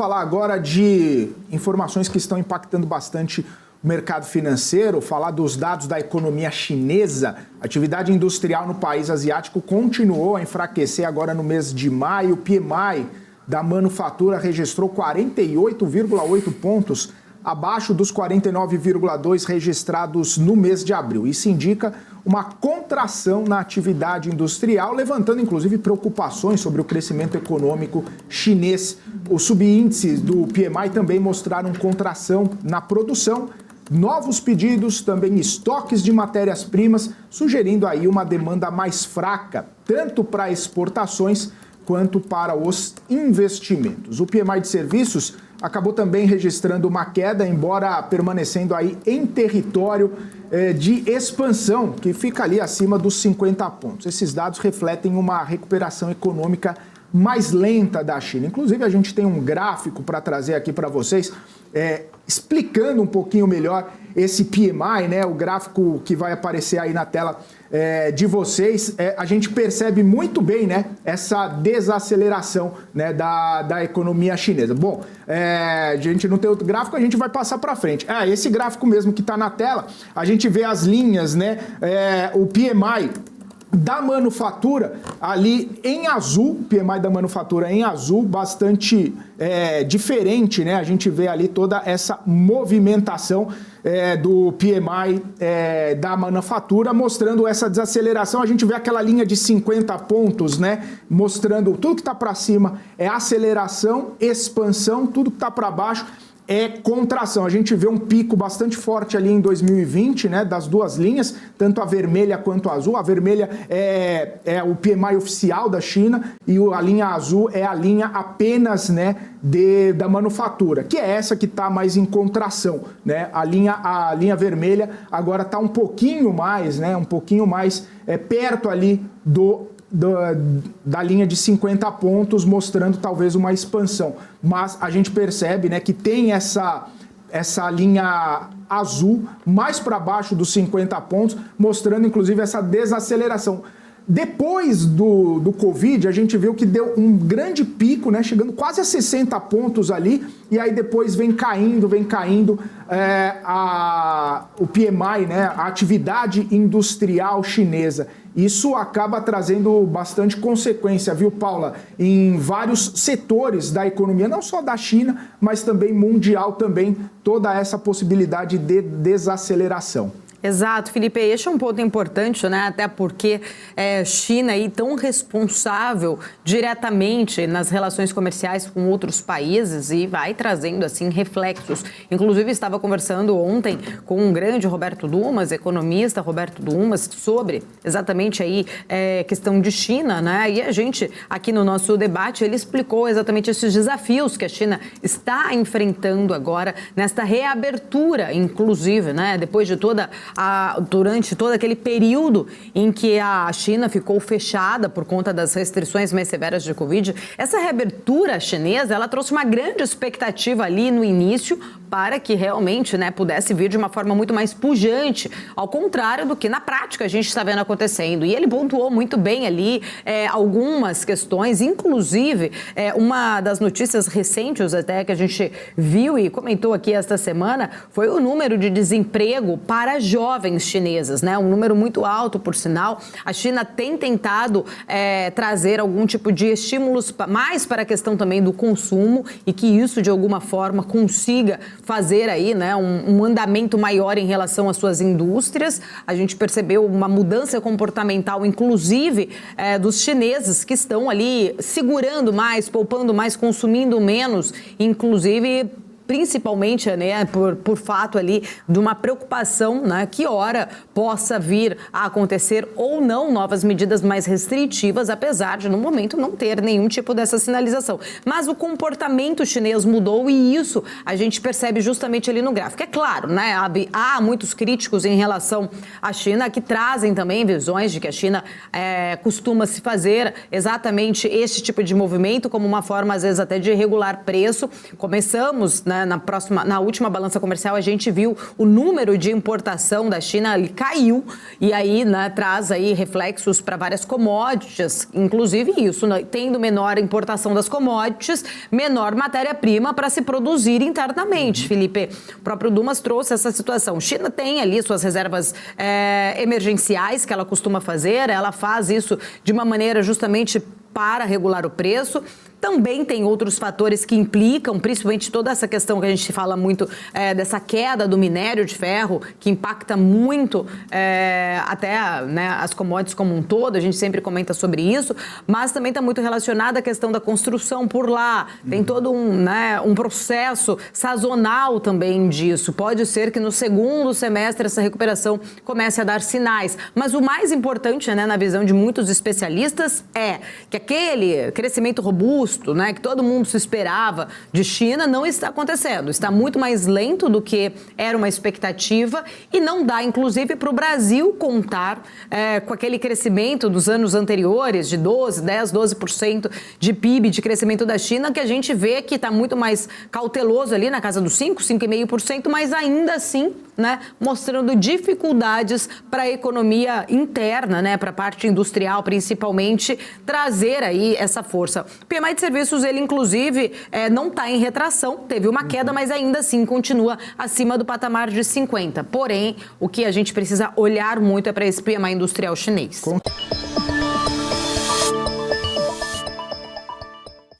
Falar agora de informações que estão impactando bastante o mercado financeiro, falar dos dados da economia chinesa. A atividade industrial no país asiático continuou a enfraquecer agora no mês de maio. O PMI da manufatura registrou 48,8 pontos, abaixo dos 49,2 registrados no mês de abril. Isso indica uma contração na atividade industrial, levantando inclusive preocupações sobre o crescimento econômico chinês. Os subíndices do PMI também mostraram contração na produção, novos pedidos, também estoques de matérias-primas, sugerindo aí uma demanda mais fraca, tanto para exportações quanto para os investimentos. O PMI de serviços acabou também registrando uma queda, embora permanecendo aí em território de expansão, que fica ali acima dos 50 pontos. Esses dados refletem uma recuperação econômica mais lenta da China. Inclusive, a gente tem um gráfico para trazer aqui para vocês, explicando um pouquinho melhor esse PMI, né? O gráfico que vai aparecer aí na tela de vocês, a gente percebe muito bem, né, essa desaceleração, né, da economia chinesa. Bom, a gente não tem outro gráfico, a gente vai passar para frente. Esse gráfico mesmo que está na tela, a gente vê as linhas, né, o PMI da manufatura ali em azul, PMI da manufatura em azul, bastante diferente, né? A gente vê ali toda essa movimentação do PMI da manufatura, mostrando essa desaceleração. A gente vê aquela linha de 50 pontos, né? Mostrando tudo que está para cima é aceleração, expansão, tudo que está para baixo é contração. A gente vê um pico bastante forte ali em 2020, né, das duas linhas, tanto a vermelha quanto a azul. A vermelha é o PMI oficial da China e a linha azul é a linha apenas, né, da manufatura, que é essa que está mais em contração, né? A linha vermelha agora está um pouquinho mais, né, perto ali da linha de 50 pontos, mostrando talvez uma expansão. Mas a gente percebe, né, que tem essa linha azul mais para baixo dos 50 pontos, mostrando inclusive essa desaceleração. Depois do Covid, a gente viu que deu um grande pico, né, chegando quase a 60 pontos ali, e aí depois vem caindo o PMI, né, a atividade industrial chinesa. Isso acaba trazendo bastante consequência, viu, Paula, em vários setores da economia, não só da China, mas também mundial, também toda essa possibilidade de desaceleração. Exato, Felipe, este é um ponto importante, né? Até porque China aí tão responsável diretamente nas relações comerciais com outros países e vai trazendo assim reflexos. Inclusive estava conversando ontem com um grande Roberto Dumas, economista Roberto Dumas, sobre exatamente aí questão de China, né? E a gente aqui no nosso debate ele explicou exatamente esses desafios que a China está enfrentando agora nesta reabertura, inclusive, né? Depois de durante todo aquele período em que a China ficou fechada por conta das restrições mais severas de Covid, essa reabertura chinesa, ela trouxe uma grande expectativa ali no início para que realmente, né, pudesse vir de uma forma muito mais pujante, ao contrário do que na prática a gente está vendo acontecendo. E ele pontuou muito bem ali algumas questões, inclusive uma das notícias recentes até que a gente viu e comentou aqui esta semana foi o número de desemprego para jovens chinesas, né? Um número muito alto, por sinal. A China tem tentado trazer algum tipo de estímulos mais para a questão também do consumo e que isso, de alguma forma, consiga fazer aí, né, um andamento maior em relação às suas indústrias. A gente percebeu uma mudança comportamental, inclusive, dos chineses que estão ali segurando mais, poupando mais, consumindo menos, inclusive principalmente, né, por fato ali de uma preocupação, né, que ora possa vir a acontecer ou não novas medidas mais restritivas, apesar de no momento não ter nenhum tipo dessa sinalização. Mas o comportamento chinês mudou e isso a gente percebe justamente ali no gráfico. É claro, né, há muitos críticos em relação à China que trazem também visões de que a China costuma se fazer exatamente esse tipo de movimento como uma forma, às vezes, até de regular preço. Começamos, né, né, na última balança comercial, a gente viu o número de importação da China, ele caiu, e aí, né, traz aí reflexos para várias commodities, inclusive isso, né, tendo menor importação das commodities, menor matéria-prima para se produzir internamente, Felipe. O próprio Dumas trouxe essa situação. China tem ali suas reservas emergenciais que ela costuma fazer, ela faz isso de uma maneira justamente para regular o preço. Também tem outros fatores que implicam, principalmente toda essa questão que a gente fala muito dessa queda do minério de ferro, que impacta muito até, né, as commodities como um todo, a gente sempre comenta sobre isso, mas também está muito relacionada à questão da construção por lá. Tem todo um processo sazonal também disso. Pode ser que no segundo semestre essa recuperação comece a dar sinais. Mas o mais importante, né, na visão de muitos especialistas, é que aquele crescimento robusto, né, que todo mundo se esperava de China, não está acontecendo. Está muito mais lento do que era uma expectativa e não dá, inclusive, para o Brasil contar com aquele crescimento dos anos anteriores, de 12% de PIB, de crescimento da China, que a gente vê que está muito mais cauteloso ali na casa dos 5,5%, mas ainda assim, né, mostrando dificuldades para a economia interna, né, para a parte industrial, principalmente, trazer aí essa força. O PMI de serviços, ele inclusive não está em retração, teve uma queda, mas ainda assim continua acima do patamar de 50. Porém, o que a gente precisa olhar muito é para esse PMI industrial chinês.